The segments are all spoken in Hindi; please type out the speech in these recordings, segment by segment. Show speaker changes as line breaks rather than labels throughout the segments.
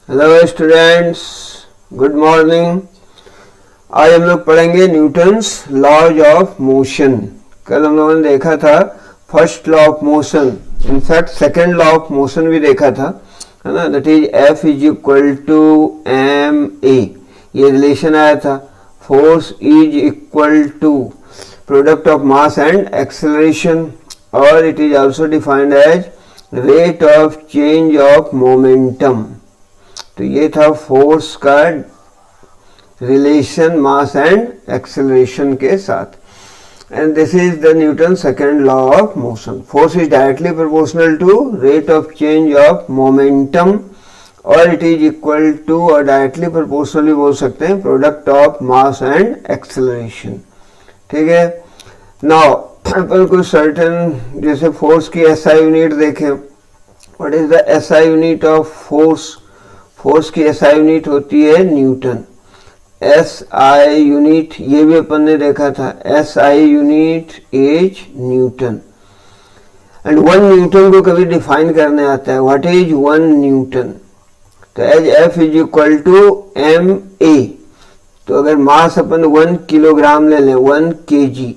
Hello students, good morning. आज हम लोग पढ़ेंगे न्यूटन्स लॉज ऑफ मोशन। कल हम लोगों ने देखा था first law of motion, in fact second law of motion भी देखा था, है ना। That is F is equal to M A, ये रिलेशन आया था। Force is equal to product of mass and acceleration, और it is also defined as rate of change of momentum. तो ये था फोर्स का रिलेशन मास एंड एक्सेलरेशन के साथ, and this is the Newton second law of motion. Force is directly proportional to rate of change of momentum, और इट इज इक्वल टू, और डायरेक्टली प्रोपोर्शनली बोल सकते हैं, product of mass and acceleration. ठीक है। नाउ अपन कुछ सर्टेन जैसे फोर्स की एसआई यूनिट देखें। What is the SI unit of force? Force की एसआई यूनिट होती है न्यूटन। एसआई यूनिट ये भी अपन ने देखा था, SI unit is newton. And 1 newton को कभी डिफाइन करने आता है, व्हाट इज 1 न्यूटन? तो as F is equal to M A, तो अगर मास अपन 1 किलोग्राम ले लें, 1 KG,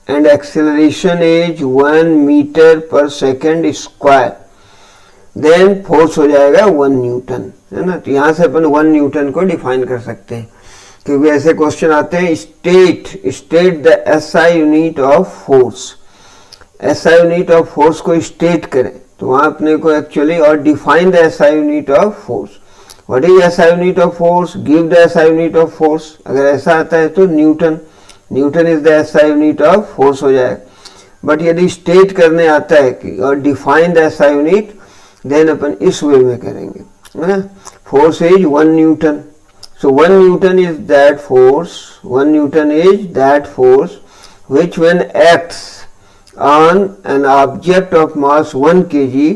and acceleration is 1 metre पर सेकेंड स्क्वायर, देन फोर्स हो जाएगा 1 न्यूटन, है ना। तो यहां से अपन 1 न्यूटन को डिफाइन कर सकते हैं, क्योंकि ऐसे क्वेश्चन आते हैं state the SI unit of force. SI unit of force को स्टेट करें तो वहां अपने को एक्चुअली, और define the SI unit of force. What is SI unit of force? Give the SI unit of force. अगर ऐसा आता है तो Newton is the SI unit of force हो जाएगा। बट यदि स्टेट करने आता है कि और define the SI unit, then अपन इस वे में करेंगे, है ना। Force is 1 newton, so 1 newton is that force, 1 newton is that force which when acts on an object of mass 1 kg,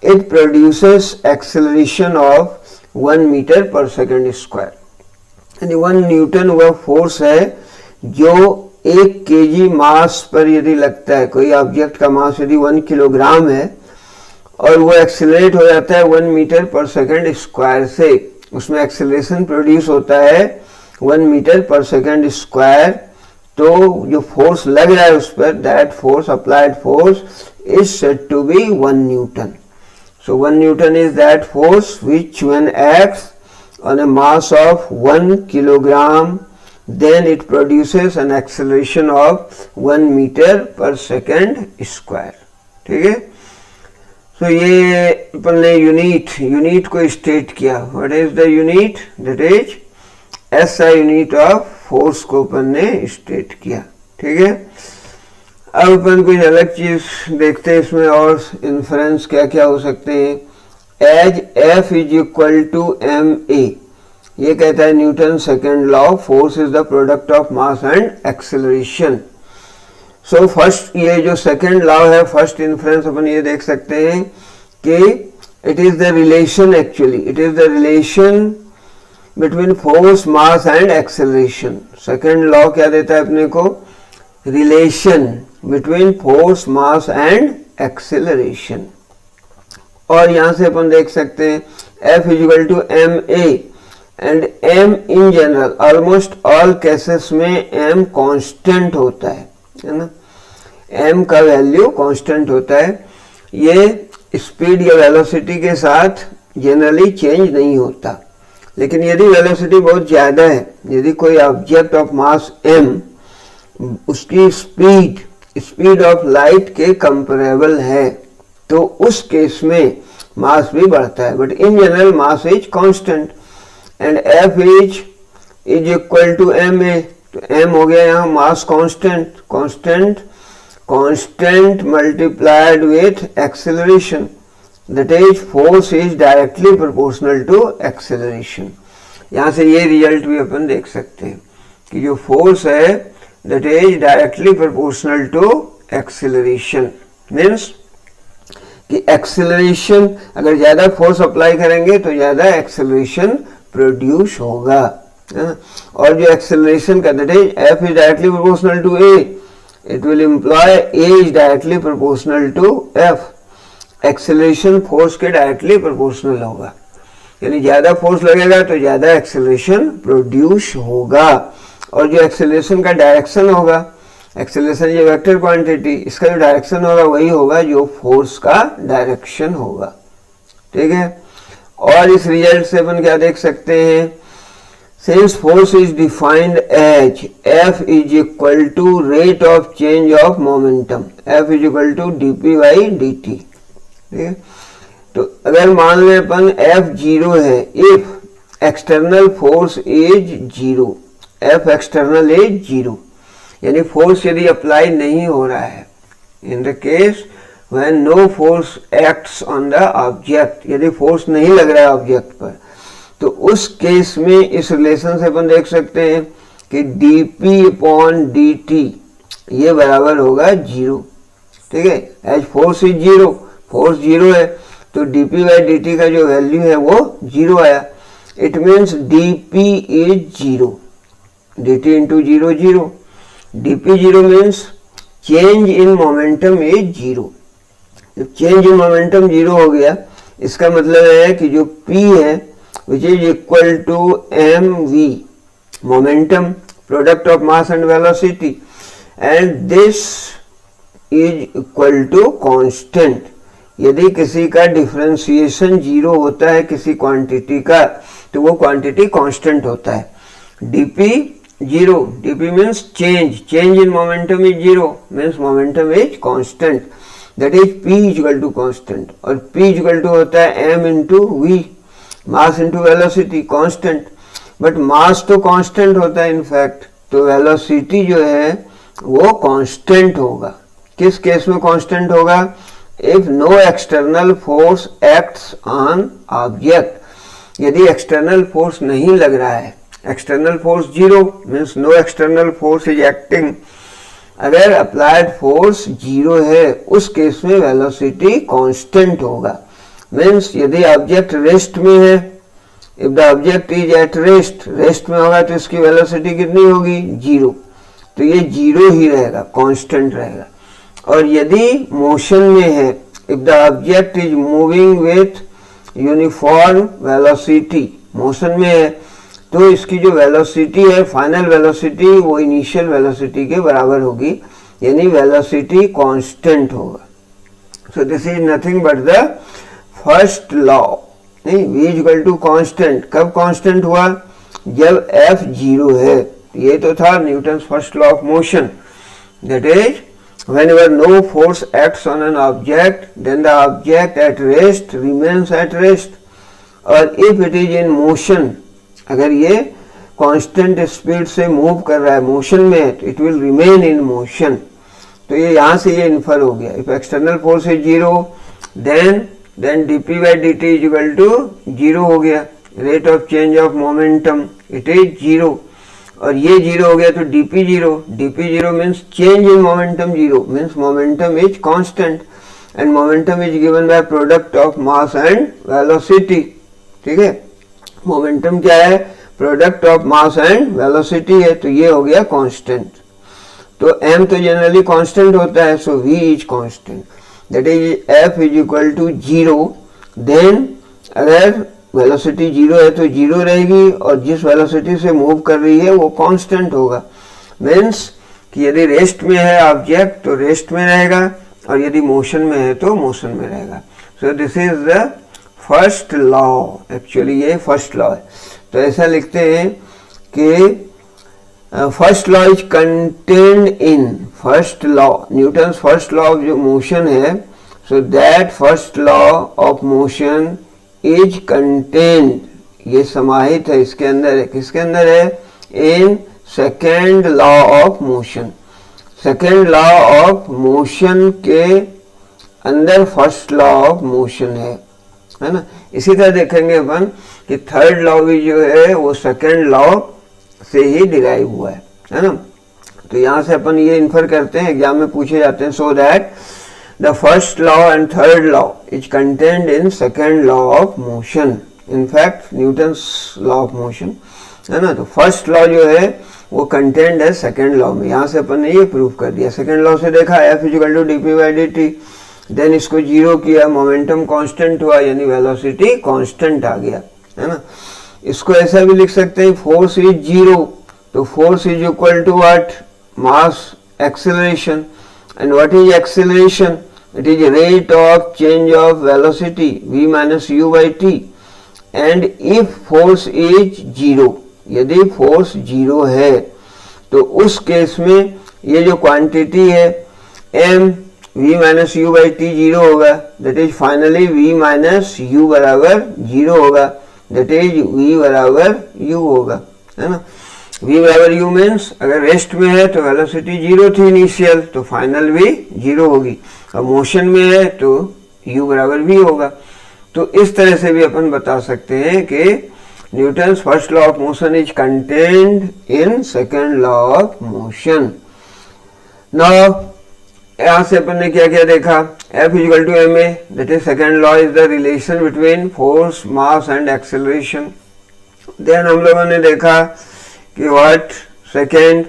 it produces acceleration of 1 meter per second square। यानी 1 न्यूटन वह फोर्स है जो 1 केजी मास पर यदि लगता है, कोई ऑब्जेक्ट का मास यदि 1 किलोग्राम है और वो एक्सेलरेट हो जाता है 1 मीटर पर सेकेंड स्क्वायर से, उसमें एक्सेलरेशन प्रोड्यूस होता है 1 मीटर पर सेकेंड स्क्वायर, तो जो फोर्स लग रहा है उस पर, that force, applied force, is said to be 1 newton. So 1 newton is that force which when acts on a mass of 1 kilogram, then it produces an acceleration of 1 metre पर सेकेंड स्क्वायर। ठीक है। तो ये अपन ने यूनिट को स्टेट किया। What is the unit? That is SI unit of force को अपन ने स्टेट किया। ठीक है। अब अपन कुछ अलग चीज देखते हैं इसमें, और इन्फ्रेंस क्या क्या हो सकते हैं। As F is equal to M A, ये कहता है Newton second law, force is the product of mass and acceleration. So first, ये जो सेकेंड लॉ है, फर्स्ट इन्फ्रेंस अपन ये देख सकते हैं कि it is the relation, actually it is the relation between force, mass and acceleration. Second law क्या देता है अपने को? Relation between force, mass and acceleration. और यहां से अपन देख सकते हैं F is equal to M A, and M in general almost all cases में एम कांस्टेंट होता है ना। एम का वैल्यू कांस्टेंट होता है, ये स्पीड या वेलोसिटी के साथ जनरली चेंज नहीं होता। लेकिन यदि वेलोसिटी बहुत ज्यादा है, यदि कोई ऑब्जेक्ट ऑफ मास m, उसकी स्पीड ऑफ लाइट के कंपेरेबल है, तो उस केस में मास भी बढ़ता है। But in general mass is constant, and f is equal to M A, तो m हो गया यहाँ mass constant multiplied with acceleration, that is force is directly proportional to acceleration. यहां से ये रिजल्ट भी अपन देख सकते हैं कि जो फोर्स है that is directly proportional to acceleration. Means कि एक्सेलरेशन, अगर ज्यादा फोर्स अप्लाई करेंगे तो ज्यादा एक्सेलरेशन प्रोड्यूस होगा, है ना। और जो एक्सेलरेशन का that is F is directly proportional to A, it will imply A is directly proportional to F. Acceleration force के डायरेक्टली प्रोपोर्शनल होगा। यानी ज्यादा फोर्स लगेगा तो ज्यादा एक्सेलरेशन प्रोड्यूस होगा, और जो एक्सेलरेशन का डायरेक्शन होगा, एक्सेलरेशन ये वेक्टर क्वांटिटी, इसका जो डायरेक्शन होगा वही होगा जो फोर्स का डायरेक्शन होगा। ठीक है, और इस रिजल्ट से अपन क्या देख सकते हैं, since force is defined as F is equal to rate of change of momentum, F is equal to dp by dt। ठीक है, तो अगर मान लें अपन F जीरो है, if external force is zero, F external is zero, यानी फोर्स यदि अप्लाई नहीं हो रहा है, in the case when no force acts on the object, यदि फोर्स नहीं लग रहा है ऑब्जेक्ट पर, तो उस केस में इस रिलेशन से अपन देख सकते हैं कि dp अपॉन dt ये बराबर होगा जीरो। ठीक है, as force is zero, force zero है तो dp बाई dt का जो वैल्यू है वो जीरो आया। It means dp is zero, dt into zero zero, dp zero means change in momentum is zero. जब चेंज इन मोमेंटम जीरो हो गया, इसका मतलब है कि जो p है which is equal to mv, momentum, product of mass and velocity, and this is equal to constant। यदि किसी का डिफरेंशिएशन जीरो होता है किसी क्वांटिटी का, तो वो क्वांटिटी कांस्टेंट होता है। dp zero, dp means change, change in momentum is zero means momentum is constant, that is p is equal to constant, और p इज इक्वल टू होता है m into v, mass into velocity, constant. But mass तो कांस्टेंट होता है इनफैक्ट, तो वेलोसिटी जो है वो कांस्टेंट होगा। किस केस में कांस्टेंट होगा, if no external force acts on object, यदि एक्सटर्नल फोर्स नहीं लग रहा है, external force zero means no external force is acting, अगर अप्लाइड फोर्स जीरो है उस केस में वेलोसिटी कांस्टेंट होगा। मीन्स यदि ऑब्जेक्ट रेस्ट में है, if the object is at rest, rest में होगा तो इसकी वेलोसिटी कितनी होगी, जीरो, तो ये जीरो ही रहेगा, कांस्टेंट रहेगा। और यदि मोशन में है, if the object is moving with uniform velocity, motion में है तो इसकी जो वेलोसिटी है, फाइनल वेलोसिटी, वो इनिशियल वेलोसिटी के बराबर होगी, यानी वेलोसिटी कांस्टेंट होगा। So this is nothing but the first law, नहीं, v इक्वल टू कांस्टेंट। कब कांस्टेंट हुआ, जब f जीरो है। ये तो था Newton first law of motion, that is whenever no force acts on an object, then the object at rest remains at rest, और if it is in motion, अगर ये कांस्टेंट स्पीड से मूव कर रहा है, मोशन में है, तो it will remain in motion. तो ये यहाँ से ये इन्फर हो गया, if external force is zero then dp by dt is equal to zero हो गया, rate of change of momentum it is zero, और ये जीरो हो गया तो dp zero means change in momentum zero means momentum is constant, and momentum is given by product of mass and velocity. ठीक है, मोमेंटम क्या है, product of mass and velocity है, तो ये हो गया कांस्टेंट। तो m तो जनरली कांस्टेंट होता है, so v is constant, that is f is equal to zero. Then अगर वेलोसिटी जीरो है तो जीरो रहेगी, और जिस वेलोसिटी से मूव कर रही है वो कांस्टेंट होगा। मीन्स कि यदि रेस्ट में है ऑब्जेक्ट तो रेस्ट में रहेगा, और यदि मोशन में है तो मोशन में रहेगा। So this is the first law, actually ये फर्स्ट लॉ है। तो ऐसा लिखते हैं कि first law is contained in, first law, Newton first law of जो मोशन है, so that first law of motion is contained, ये समाहित है, इसके अंदर है, किसके अंदर है, इन second law of motion. Second law of motion के अंदर फर्स्ट लॉ ऑफ मोशन है ना। इसी तरह देखेंगे अपन कि थर्ड लॉ भी जो है वो सेकेंड लॉ से ही डिराइव हुआ है ना। तो यहाँ से अपन ये इन्फर करते हैं, एग्जाम में पूछे जाते हैं, so that the first law and third law is contained in second law of motion, in fact Newton's law of motion है ना। तो फर्स्ट लॉ जो है वो कंटेन्ड है सेकेंड लॉ में, यहाँ से अपन ने ये प्रूव कर दिया। सेकेंड लॉ से देखा F equal to D P by D T, then इसको जीरो किया, मोमेंटम कांस्टेंट हुआ, यानी वेलोसिटी कांस्टेंट आ गया। है ना। इसको ऐसा भी लिख सकते हैं, फोर्स इज जीरो, तो force is equal to what, mass acceleration, and what is acceleration, it is rate of change of velocity v minus u by T, and if force is zero, यदि फोर्स जीरो है तो उस केस में ये जो क्वांटिटी है m v minus u by t zero होगा, that is finally v minus u बराबर जीरो होगा, दैट इज v बराबर u होगा, है ना। v बराबर u मीन्स अगर रेस्ट में है तो वेलोसिटी जीरो थी इनिशियल, तो फाइनल भी जीरो होगी, और मोशन में है तो u बराबर v होगा। तो इस तरह से भी अपन बता सकते हैं कि Newton's first law of motion is contained in second law of motion. Now यहां से अपन ने क्या क्या देखा, F equal to ma, that is second law is the relation between force, mass and acceleration. Then हम लोगों ने देखा कि व्हाट, सेकेंड,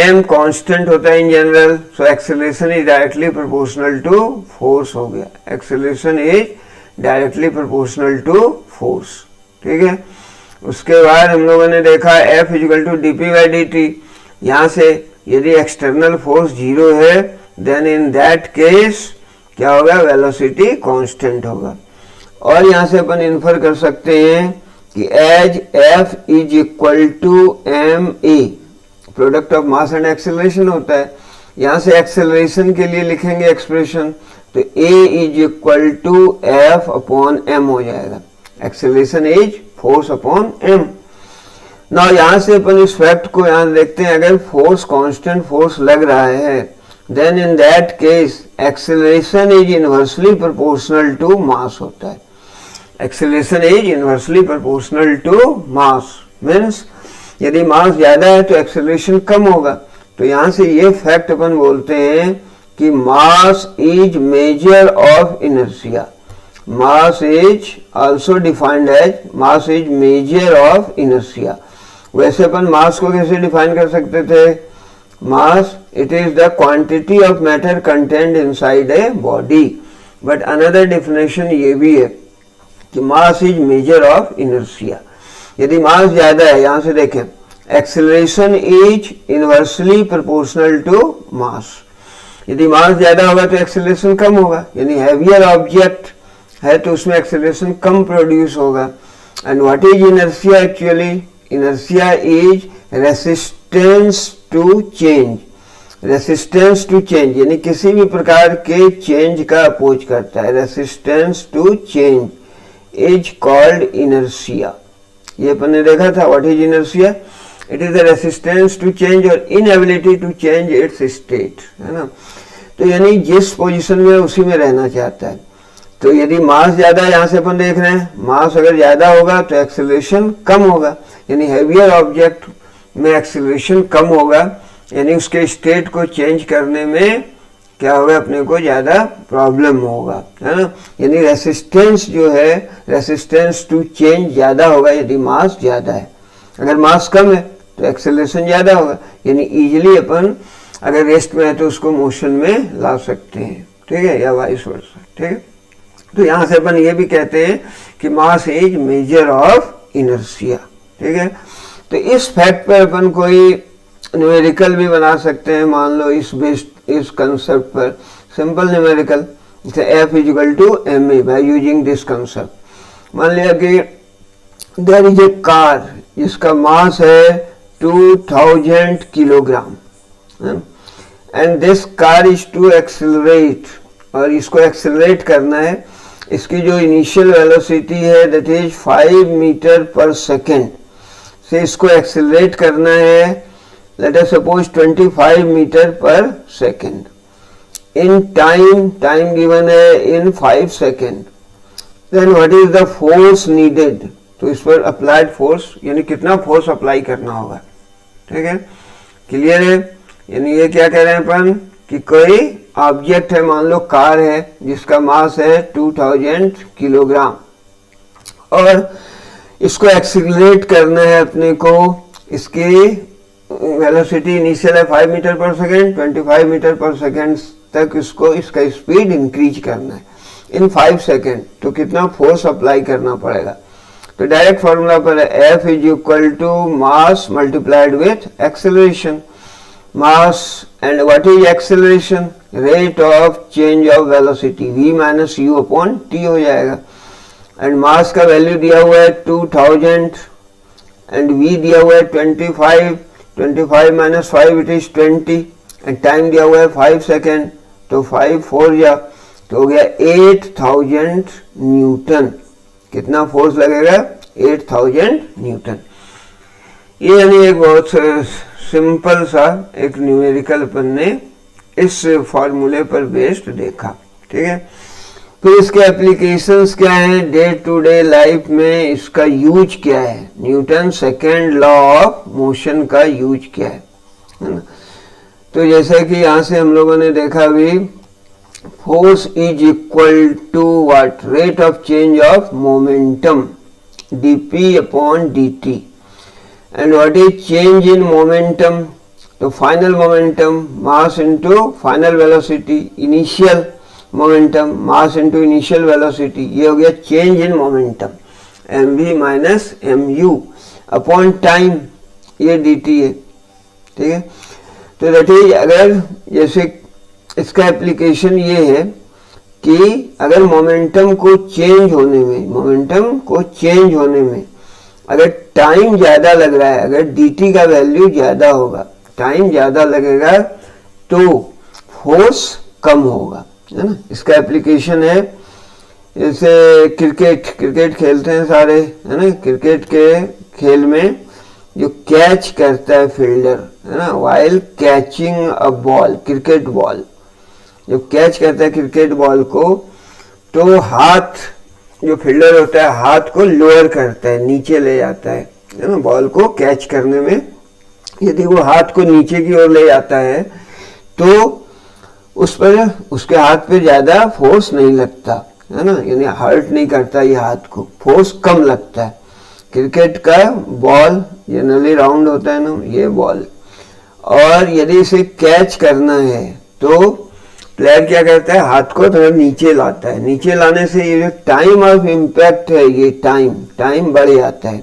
m कांस्टेंट होता है in general, so acceleration is directly proportional to force हो गया, acceleration is directly proportional to force, ठीक है। उसके बाद हम लोगों ने देखा F equal to D P by D T, यहाँ से यदि एक्सटर्नल फोर्स जीरो है देन इन दैट केस क्या होगा, वेलोसिटी कांस्टेंट होगा। और यहाँ से अपन इन्फर कर सकते हैं कि as F is equal to M A, product of mass and acceleration होता है, यहाँ से एक्सेलरेशन के लिए लिखेंगे एक्सप्रेशन, तो A is equal to F upon m हो जाएगा, acceleration is force upon m। ना यहाँ से अपन इस फैक्ट को यहाँ देखते हैं, अगर फोर्स कांस्टेंट फोर्स लग रहा है then in that case acceleration is inversely proportional to mass होता है, acceleration is inversely proportional to mass, means यदि मास ज्यादा है तो एक्सेलरेशन कम होगा। तो यहाँ से ये फैक्ट अपन बोलते हैं कि mass is measure of inertia, mass is also defined as mass is measure of inertia. वैसे अपन मास को कैसे डिफाइन कर सकते थे, mass it is the quantity of matter content inside a body, but another definition ये भी है कि mass is measure of inertia. यदि मास ज्यादा है, यहां से देखें, acceleration is inversely proportional to mass, यदि मास ज्यादा होगा तो एक्सेलरेशन कम होगा, यानी हैवियर ऑब्जेक्ट है तो उसमें एक्सेलरेशन कम प्रोड्यूस होगा। And what is inertia, actually inertia is resistance to change, resistance to change यानी किसी भी प्रकार के चेंज का अपोज करता है, resistance to change is called inertia. ये अपन ने देखा था, what is inertia, it is the resistance to change और inability to change its state, है ना। तो यानी जिस पोजीशन में उसी में रहना चाहता है। तो यदि मास ज्यादा है, यहाँ से अपन देख रहे हैं मास अगर ज्यादा होगा तो एक्सेलरेशन कम होगा, यानी हैवियर ऑब्जेक्ट में एक्सेलरेशन कम होगा, यानी उसके स्टेट को चेंज करने में क्या होगा, अपने को ज्यादा प्रॉब्लम होगा, है ना। यानी रेसिस्टेंस जो है, रेसिस्टेंस टू चेंज ज्यादा होगा यदि मास ज्यादा है। अगर मास कम है तो एक्सेलरेशन ज्यादा होगा, यानी इजीली अपन अगर रेस्ट में है तो उसको मोशन में ला सकते हैं, ठीक है, या वाइस वर्सा, ठीक है। तो यहाँ से अपन ये भी कहते हैं कि mass is measure of inertia, ठीक है। तो इस फैक्ट पर अपन कोई न्यूमेरिकल भी बना सकते हैं, मान लो इस कंसेप्ट पर simple numerical, F is equal to M A by using this concept. मान लिया कि देयर इज ए कार जिसका मास है 2000 kilogram, and this car is to accelerate, और इसको एक्सेलरेट करना है, इसकी जो इनिशियल वेलोसिटी है दैट इज 5 मीटर पर सेकेंड से इसको एक्सेलरेट करना है, लेट अस सपोज 25 मीटर पर सेकेंड, इन टाइम गिवन है in 5 second, then what is the force needed, तो इस पर अप्लाइड फोर्स यानी कितना फोर्स अप्लाई करना होगा, ठीक है, क्लियर है। यानी ये क्या कह रहे हैं अपन कि कोई ऑब्जेक्ट है, मान लो कार है जिसका मास है 2000 किलोग्राम, और इसको एक्सीलरेट करना है अपने को, इसकी वेलोसिटी इनिशियल है 5 मीटर पर सेकेंड, 25 मीटर पर सेकेंड तक इसको इसका स्पीड इंक्रीज करना है इन 5 सेकेंड, तो कितना फोर्स अप्लाई करना पड़ेगा, तो डायरेक्ट फॉर्मूला पर F is equal to mass multiplied with acceleration. Mass and what is acceleration? Rate of change of velocity, v minus U upon T हो जाएगा. एंड मास का वैल्यू दिया हुआ है 2000 एंड v दिया हुआ है 25. 25 minus 5 it is 20 and time दिया हुआ है 5 सेकेंड. तो 5 4 जा तो हो गया 8000 न्यूटन. कितना फोर्स लगेगा? 8000 न्यूटन. ये यानी एक बहुत सिंपल सा एक न्यूमेरिकल अपन ने इस फॉर्मूले पर बेस्ड देखा. ठीक है. फिर इसके एप्लीकेशंस क्या हैं डे टू डे लाइफ में, इसका यूज क्या है, Newton second law of motion का यूज क्या है ना. तो जैसे कि यहाँ से हम लोगों ने देखा भी, force is equal to what? Rate of change of momentum dp upon dt. And what is change in momentum? तो final momentum mass into final velocity, initial momentum mass into initial velocity. ये हो गया change in momentum, mv minus mu upon time, ये dt है. ठीक है. तो दैट इज, अगर जैसे इसका एप्लीकेशन ये है कि अगर मोमेंटम को चेंज होने में अगर टाइम ज्यादा लग रहा है, अगर dt का वैल्यू ज्यादा होगा, टाइम ज्यादा लगेगा तो फोर्स कम होगा, है ना. इसका एप्लीकेशन है जैसे क्रिकेट खेलते हैं सारे, है ना. क्रिकेट के खेल में जो कैच करता है फील्डर, है ना, while catching a ball, cricket ball, जब कैच करता है क्रिकेट बॉल को तो हाथ, जो फील्डर होता है हाथ को लोअर करता है, नीचे ले जाता है ना. बॉल को कैच करने में यदि वो हाथ को नीचे की ओर ले जाता है तो उस पर, उसके हाथ पे ज्यादा फोर्स नहीं लगता, है ना, यानी हर्ट नहीं करता ये हाथ को, फोर्स कम लगता है. क्रिकेट का बॉल जनरली राउंड होता है ना, ये बॉल, और यदि इसे कैच करना है तो प्लेयर क्या करता है, हाथ को थोड़ा नीचे लाता है. नीचे लाने से ये जो टाइम ऑफ इम्पैक्ट है, ये टाइम बढ़ जाता है.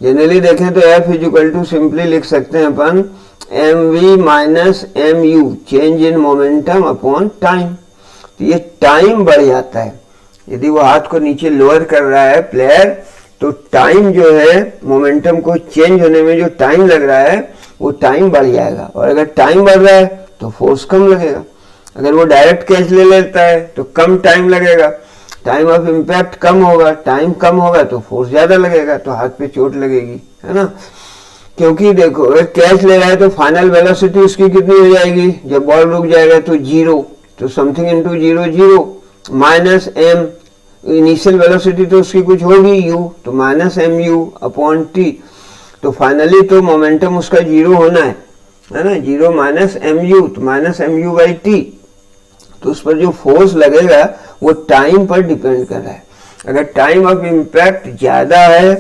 जनरली देखें तो F is equal to simply लिख सकते हैं अपन mv minus mu, change in momentum upon time. तो ये टाइम बढ़ जाता है. यदि वो हाथ को नीचे लोअर कर रहा है प्लेयर तो टाइम जो है, मोमेंटम को चेंज होने में जो टाइम लग रहा है वो टाइम बढ़ जाएगा. और अगर टाइम बढ़ रहा है तो फोर्स कम लगेगा. अगर वो डायरेक्ट कैच ले लेता है तो कम टाइम लगेगा, टाइम ऑफ इम्पैक्ट कम होगा, टाइम कम होगा तो फोर्स ज्यादा लगेगा, तो हाथ पे चोट लगेगी, है ना. क्योंकि देखो अगर कैच ले रहा है तो फाइनल वेलोसिटी उसकी कितनी हो जाएगी, जब बॉल रुक जाएगा तो 0, तो something into 0 minus m, initial velocity तो उसकी कुछ होगी u, तो माइनस mu अपॉन t. तो फाइनली तो मोमेंटम उसका 0 होना है ना. 0 माइनस mu, तो माइनस mu बाई t. तो उस पर जो फोर्स लगेगा वो टाइम पर डिपेंड कर रहा है. अगर टाइम ऑफ इम्पैक्ट ज्यादा है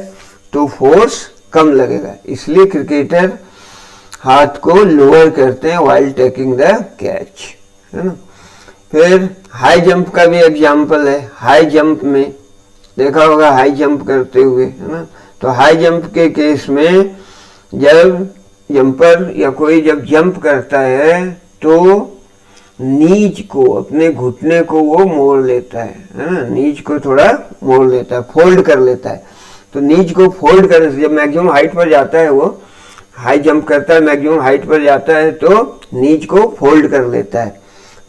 तो फोर्स कम लगेगा, इसलिए क्रिकेटर हाथ को लोअर करते हैं व्हाइल टेकिंग द कैच, है ना. फिर हाई जंप का भी एग्जांपल है. हाई जंप में देखा होगा, हाई जंप करते हुए, है ना. तो हाई जंप के केस में जब जंपर या कोई जब जंप करता है तो नीज को, अपने घुटने को वो मोड़ लेता है ना. नीज को थोड़ा मोड़ लेता है, फोल्ड कर लेता है. तो नीज को फोल्ड करने से जब मैक्सिमम हाइट पर जाता है, वो हाई जंप करता है, मैक्सिमम हाइट पर जाता है तो नीज को फोल्ड कर लेता है.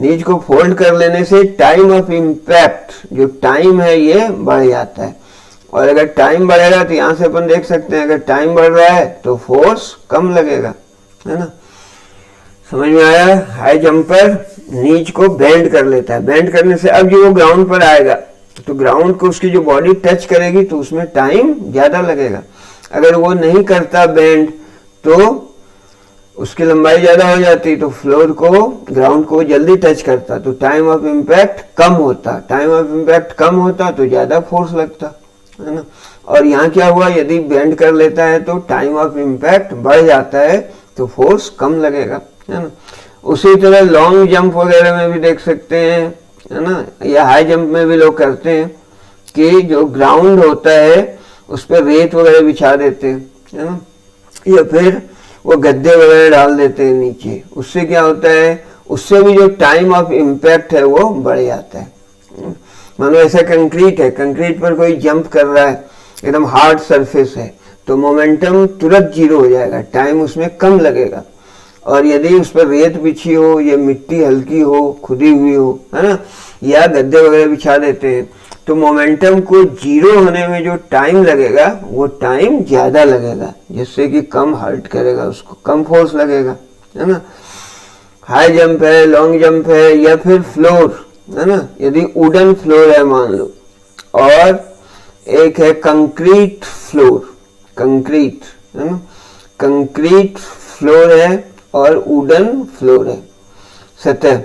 नीज को फोल्ड कर लेने से टाइम ऑफ इम्पैक्ट, जो टाइम है ये बढ़ जाता है. और अगर टाइम बढ़ेगा तो यहाँ से अपन देख सकते हैं, अगर टाइम बढ़ रहा है तो फोर्स कम लगेगा, है ना. समझ में आया. हाई जंपर नीज को बेंड कर लेता है. बेंड करने से अब जो वो ग्राउंड पर आएगा तो ग्राउंड को उसकी जो बॉडी टच करेगी तो उसमें टाइम ज्यादा लगेगा. अगर वो नहीं करता बेंड तो उसकी लंबाई ज्यादा हो जाती, तो फ्लोर को, ग्राउंड को जल्दी टच करता तो टाइम ऑफ इम्पैक्ट कम होता. टाइम ऑफ इम्पैक्ट कम होता तो ज्यादा फोर्स लगता, है ना. और यहाँ क्या हुआ, यदि बेंड कर लेता है तो टाइम ऑफ इम्पैक्ट बढ़ जाता है तो फोर्स कम लगेगा, है ना. उसी तरह लॉन्ग जंप वगैरह में भी देख सकते हैं, है ना, या हाई जंप में भी लोग करते हैं कि जो ग्राउंड होता है उस पर रेत वगैरह बिछा देते हैं, है ना, या फिर वो गद्दे वगैरह डाल देते हैं नीचे, उससे क्या होता है, उससे भी जो टाइम ऑफ इम्पैक्ट है वो बढ़ जाता है। मानो ऐसा कंक्रीट है, कंक्रीट पर कोई जंप कर रहा है, एकदम हार्ड सरफेस है, तो मोमेंटम तुरंत जीरो हो जाएगा, टाइम उसमें कम लगेगा। और यदि उस पर रेत बिछी हो या मिट्टी हल्की हो, खुदी हुई हो, है ना, या गद्दे वगैरह बिछा देते हैं, तो मोमेंटम को जीरो होने में जो टाइम लगेगा वो टाइम ज्यादा लगेगा, जिससे कि कम हर्ट करेगा, उसको कम फोर्स लगेगा, है ना। हाई जंप है, लॉन्ग जंप है, या फिर फ्लोर, है ना, यदि वुडन फ्लोर है मान लो, और एक है कंक्रीट फ्लोर, कंक्रीट, है ना, कंक्रीट फ्लोर है और वुडन फ्लोर है, सतह।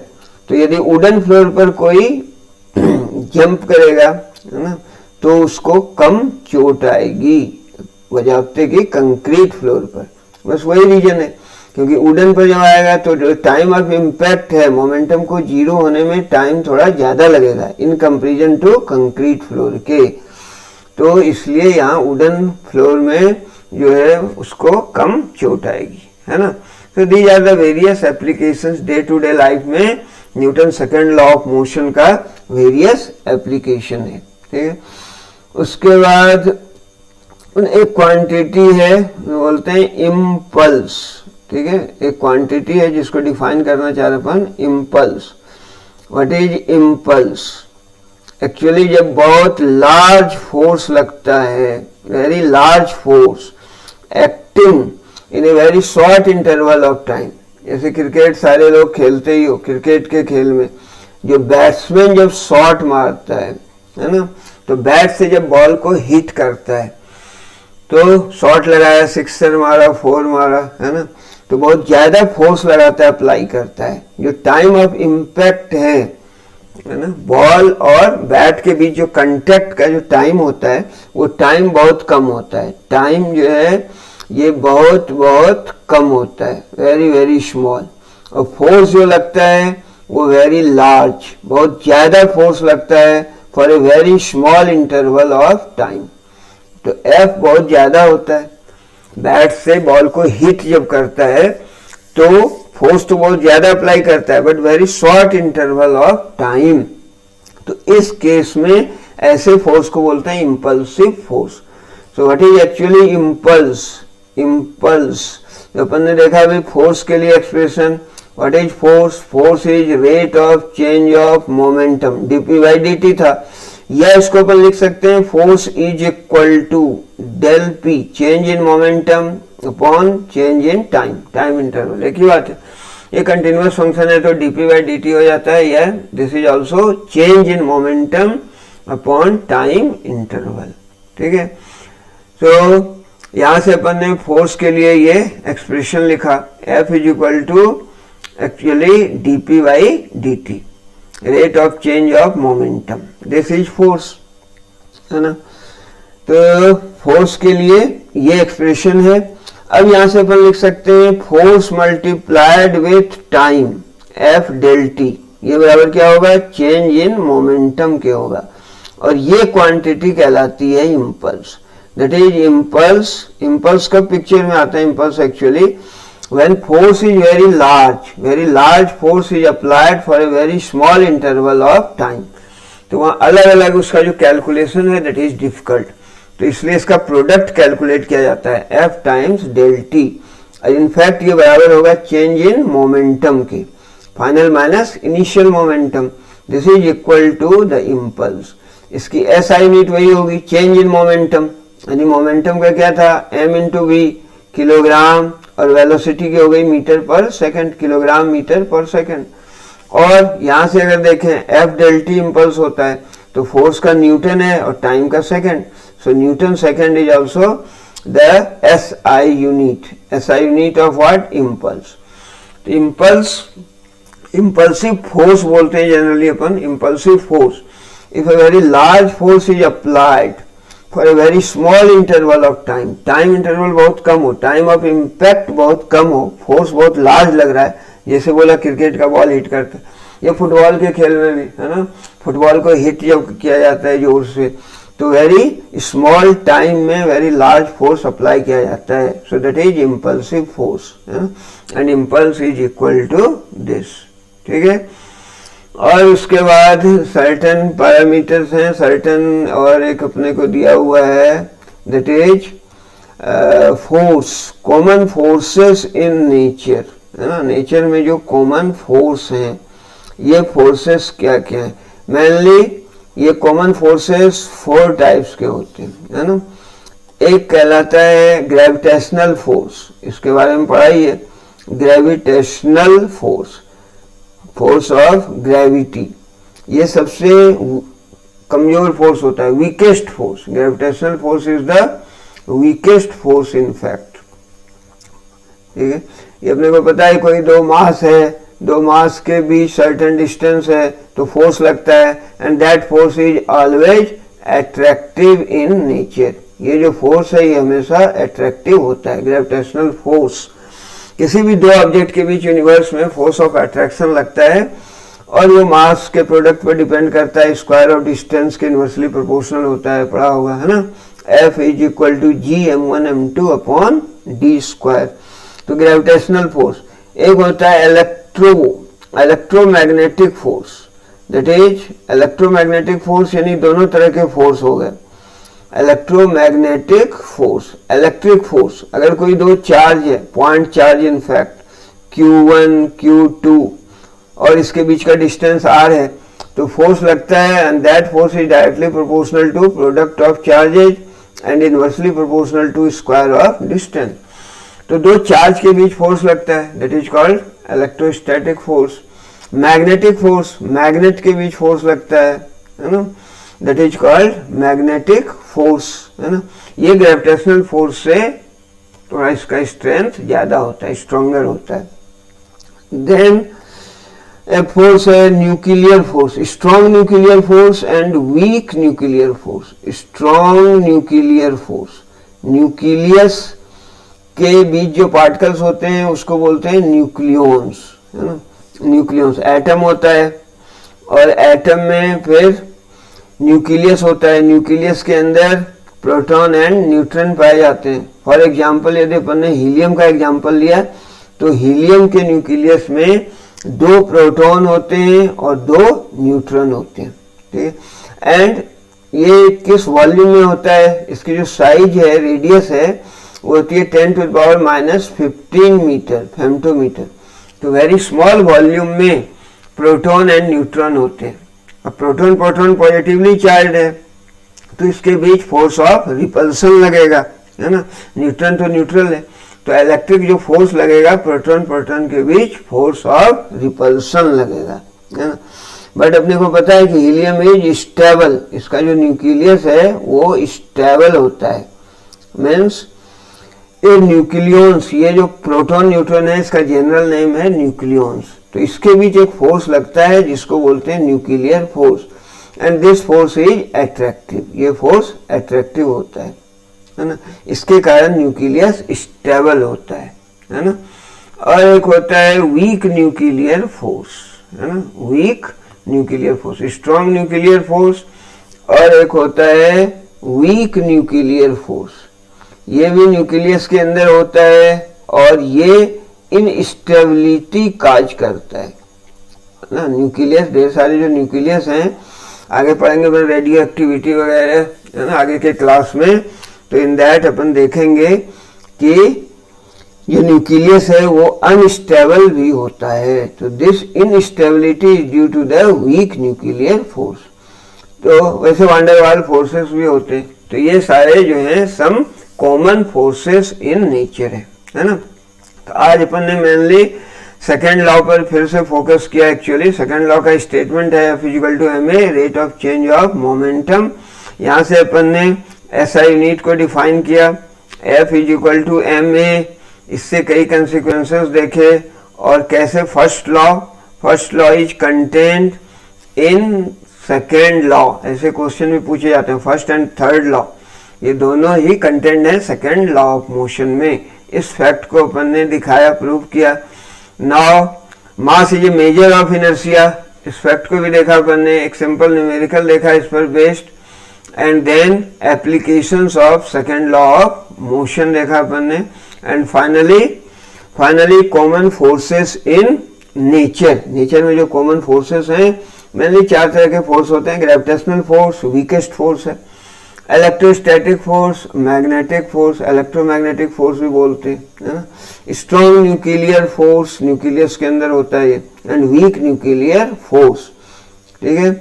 तो यदि वुडन फ्लोर पर कोई जंप करेगा, है ना, तो उसको कम चोट आएगी बजाते कि कंक्रीट फ्लोर पर। बस वही रीजन है, क्योंकि वुडन पर जब आएगा तो जो टाइम ऑफ इम्पैक्ट है, मोमेंटम को जीरो होने में टाइम थोड़ा ज्यादा लगेगा in comparison to concrete floor के। तो इसलिए यहाँ वुडन फ्लोर में जो है उसको कम चोट आएगी, है ना। तो these are the various applications day to day life में newton second law of motion का वेरियस एप्लीकेशन है, ठीक है। उसके बाद एक क्वांटिटी है, बोलते हैं इम्पल्स, ठीक है, एक क्वांटिटी है जिसको डिफाइन करना चाह रहे अपन, impulse. What is impulse? Actually जब बहुत लार्ज फोर्स लगता है, very large force acting in a very short interval of time, जैसे क्रिकेट सारे लोग खेलते ही हो, क्रिकेट के खेल में जो बैट्समैन जब शॉट मारता है ना, तो बैट से जब बॉल को हिट करता है, तो शॉट लगाया, सिक्सर मारा, फोर मारा, है ना, तो बहुत ज्यादा फोर्स लगाता है, अप्लाई करता है। जो टाइम ऑफ इम्पैक्ट है ना, बॉल और बैट के बीच जो कांटेक्ट का जो टाइम होता है वो टाइम बहुत कम होता है, टाइम जो है ये बहुत बहुत कम होता है, वेरी वेरी स्मॉल। और फोर्स जो लगता है वो वेरी लार्ज, बहुत ज्यादा फोर्स लगता है for a very small interval of time. तो एफ बहुत ज्यादा होता है, बैट से बॉल को हिट जब करता है तो फोर्स तो बहुत ज्यादा अप्लाई करता है, but very short interval of time. तो इस केस में ऐसे फोर्स को बोलते हैं impulsive force. So what is actually impulse? Impulse जो अपन ने देखा अभी फोर्स के लिए expression, what is force? Force is rate of change of momentum, DP by D था, या इसको अपन लिख सकते हैं force is equal to del P, change in momentum upon change in time, time interval, एक ही बात है। ये कंटिन्यूअस फंक्शन है तो डीपी बाई डी हो जाता है, या this is also change in momentum upon time interval, ठीक है। तो यहां से अपन ने फोर्स के लिए ये एक्सप्रेशन लिखा, F is equal to actually dp by dt, rate of change of momentum, this is force, है ना। तो फोर्स के लिए ये एक्सप्रेशन है। अब यहां से अपन लिख सकते हैं force multiplied with time, F del T, ये बराबर क्या होगा? चेंज इन मोमेंटम के होगा, और ये क्वांटिटी कहलाती है impulse. That is impulse. Impulse कब पिक्चर में आता है? Impulse actually when force is very large force is applied for a very small interval of time. तो वहाँ अलग अलग उसका जो कैलकुलेशन है that is difficult. तो इसलिए इसका प्रोडक्ट कैलकुलेट किया जाता है F times del T. In fact ये बराबर होगा चेंज इन मोमेंटम के, final minus initial momentum, this is equal to the impulse. इसकी SI यूनिट वही होगी, चेंज इन मोमेंटम, यानी मोमेंटम का क्या था? m इंटू वी, किलोग्राम, और वेलोसिटी की हो गई मीटर पर सेकंड, किलोग्राम मीटर पर सेकंड। और यहां से अगर देखें F डेल टी इम्पल्स होता है तो फोर्स का न्यूटन है और टाइम का second, so Newton second is also the SI unit, SI unit of what? Impulse. तो इम्पल्स इम्पल्सिव फोर्स बोलते हैं generally upon, impulsive force. If a very large force is applied for a very small interval of time, time interval बहुत कम हो, टाइम ऑफ इम्पैक्ट बहुत कम हो, फोर्स बहुत लार्ज लग रहा है, जैसे बोला क्रिकेट का बॉल हिट करता है, या फुटबॉल के खेल में भी, है ना, फुटबॉल को हिट जब किया जाता है जोर से तो वेरी स्मॉल टाइम में वेरी लार्ज फोर्स अप्लाई किया जाता है, so that is impulsive force, and impulse is equal to this, ठीक है। और उसके बाद सर्टेन पैरामीटर्स हैं, सर्टेन, और एक अपने को दिया हुआ है that is force, common forces in nature, है ना। नेचर में जो कॉमन फोर्स हैं, ये फोर्सेस क्या क्या है, मेनली ये कॉमन फोर्सेस 4 टाइप्स के होते हैं, है ना। एक कहलाता है ग्रेविटेशनल फोर्स, इसके बारे में पढ़ाई है, gravitational force, force of gravity, ये सबसे कमजोर फोर्स होता है, weakest force. Gravitational force is the weakest force in fact, ठीक है। ये अपने को पता है, कोई दो मास है, दो मास के बीच सर्टेन डिस्टेंस है तो फोर्स लगता है, and that force is always attractive in nature. ये जो फोर्स है ये हमेशा अट्रैक्टिव होता है, ग्रेविटेशनल फोर्स। किसी भी दो ऑब्जेक्ट के बीच यूनिवर्स में फोर्स ऑफ अट्रैक्शन लगता है, और वो मास के प्रोडक्ट पर डिपेंड करता है, स्क्वायर ऑफ डिस्टेंस के इनवर्सली प्रोपोर्शनल होता है, पढ़ा होगा, है ना। F is equal to G m1 m2 upon D square. तो ग्रेविटेशनल फोर्स। एक होता है electromagnetic force, that is electromagnetic force, यानी दोनों तरह के फोर्स हो गए। इलेक्ट्रोमैग्नेटिक फोर्स, इलेक्ट्रिक फोर्स, अगर कोई दो चार्ज है, point charge in fact Q1 Q2, और इसके बीच का डिस्टेंस r है, तो फोर्स लगता है, and that force is directly proportional to product of charges and inversely proportional to square of distance. तो दो चार्ज के बीच फोर्स लगता है, that is called electrostatic force. Magnetic force, magnet के बीच फोर्स लगता है ना, that is called magnetic force, है ना। ये ग्रेविटेशनल फोर्स से थोड़ा इसका स्ट्रेंथ ज्यादा होता है, स्ट्रॉन्गर होता है। देन एक फोर्स है nuclear force, strong nuclear force and week nuclear force. Strong nuclear force, nucleus के बीच जो पार्टिकल्स होते हैं उसको बोलते हैं न्यूक्लियॉन्स, है ना। न्यूक्लियॉन्स, एटम होता है, और एटम में फिर न्यूक्लियस होता है, न्यूक्लियस के अंदर प्रोटॉन एंड न्यूट्रॉन पाए जाते हैं। फॉर एग्जांपल यदि अपन ने हीलियम का एग्जांपल लिया, तो हीलियम के न्यूक्लियस में 2 प्रोटॉन होते हैं और 2 न्यूट्रॉन होते हैं, ठीक है। एंड ये किस वॉल्यूम में होता है, इसकी जो साइज है, रेडियस है, वो होती है 10⁻⁻15 मीटर, फेम्टोमीटर। तो वेरी स्मॉल वॉल्यूम में प्रोटॉन एंड न्यूट्रॉन होते हैं। अब प्रोटॉन पॉजिटिवली चार्ज है, तो इसके बीच फोर्स ऑफ रिपल्सन लगेगा, है ना। न्यूट्रॉन तो न्यूट्रल है, तो इलेक्ट्रिक जो फोर्स लगेगा प्रोटॉन के बीच फोर्स ऑफ रिपल्सन लगेगा, है ना। बट अपने को पता है कि हीलियम इज स्टेबल, इसका जो न्यूक्लियस है वो स्टेबल होता है, मीन्स ये न्यूक्लियॉन्स, ये जो प्रोटॉन न्यूट्रॉन है इसका जनरल नेम है न्यूक्लियॉन्स। तो इसके बीच एक फोर्स लगता है जिसको बोलते हैं nuclear force, and this force is attractive. ये फोर्स अट्रैक्टिव होता है ना। इसके कारण न्यूक्लियस स्टेबल होता है ना। और एक होता है वीक न्यूक्लियर फोर्स, है ना, week nuclear force, strong nuclear force, और एक होता है वीक न्यूक्लियर फोर्स। ये भी न्यूक्लियस के अंदर होता है, और ये इनस्टेबिलिटी काज करता है ना। न्यूक्लियस, ढेर सारे जो न्यूक्लियस हैं, आगे पढ़ेंगे रेडियो एक्टिविटी वगैरह, है ना, आगे के क्लास में। तो इन दैट अपन देखेंगे कि जो न्यूक्लियस है वो अनस्टेबल भी होता है। तो this instability is due to the weak nuclear force. तो वैसे वांडरवाल फोर्सेस भी होते हैं। तो ये सारे जो हैं some common forces in nature है ना। तो आज अपन ने मेनली सेकेंड लॉ पर फिर से फोकस किया। एक्चुअली सेकेंड लॉ का स्टेटमेंट है F equal to ma, rate of change of momentum. यहाँ से अपन ने SI यूनिट को डिफाइन किया, F इक्वल टू ma। इससे कई कंसिक्वेंसेस देखे, और कैसे first law is contained in second law, ऐसे क्वेश्चन भी पूछे जाते हैं। फर्स्ट एंड थर्ड लॉ ये दोनों ही कंटेंट है सेकेंड लॉ ऑफ मोशन में। इस फैक्ट को अपन ने दिखाया, प्रूव किया। Now mass is a major of inertia, इस फैक्ट को भी देखा अपन ने, एक सिंपल न्यूमेरिकल देखा इस पर based. And then applications of second law of motion देखा अपन ने, and finally common forces in nature. Nature में जो कॉमन फोर्सेस हैं, मेनली 4 तरह के फोर्स होते हैं। ग्रेविटेशनल फोर्स वीकेस्ट फोर्स है, electrostatic force, magnetic force, electromagnetic force भी बोलते हैं, है ना। स्ट्रॉन्ग न्यूक्लियर फोर्स, न्यूक्लियस के अंदर होता है ये, एंड वीक न्यूक्लियर फोर्स, ठीक है।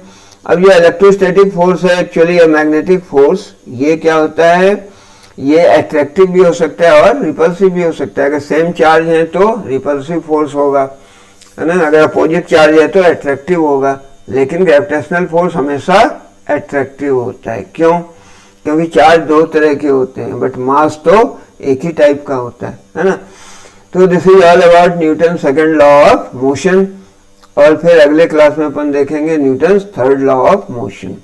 अब ये इलेक्ट्रोस्टैटिक फोर्स है एक्चुअली, या मैग्नेटिक फोर्स, ये क्या होता है, ये अट्रैक्टिव भी हो सकता है और रिपल्सिव भी हो सकता है। अगर सेम चार्ज है तो रिपल्सिव फोर्स होगा, है ना। अगर अपोजिट चार्ज है तो अट्रैक्टिव होगा, लेकिन ग्रेविटेशनल फोर्स हमेशा अट्रैक्टिव होता है। क्यों? क्योंकि चार्ज 2 तरह के होते हैं, बट मास तो एक ही टाइप का होता है ना। तो this is all about Newton second law of motion, और फिर अगले क्लास में अपन देखेंगे Newton third law of motion.